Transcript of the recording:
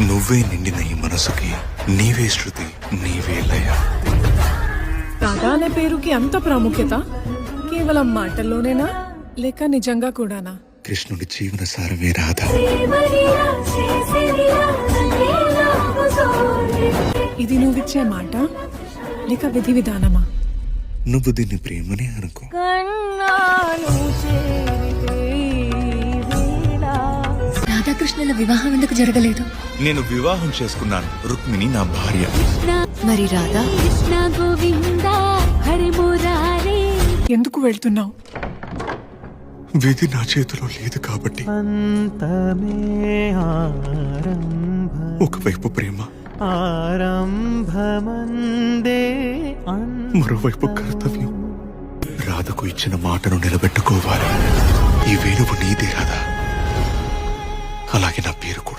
నువ్వే నిండిన ఈ మనసుకి నీవే శృతి, నీవే లయ. రాధా అనే పేరుకి అంత ప్రాముఖ్యత కేవలం మాటల్లోనేనా లేక నిజంగా కూడానా? కృష్ణుడి జీవన సారమే రాధ. ఇది నువ్విచ్చే మాట లేక విధి విధానమా? నువ్వు దీన్ని ప్రేమనే అనుకో. రాధాకృష్ణుల వివాహం ఎందుకు జరగలేదు? నేను వివాహం చేసుకున్నాను. రుక్మిణి నా భార్య. మరి రాధా? ఎందుకు వెళ్తున్నావు? విధి నా చేతిలో లేదు కాబట్టి. ఒకవైపు ప్రేమ, మరోవైపు కర్తవ్యం. రాధకు ఇచ్చిన మాటను నిలబెట్టుకోవాలి. ఈ వేణువు నీదే రాధా, అలాగే నా పేరు కూడా.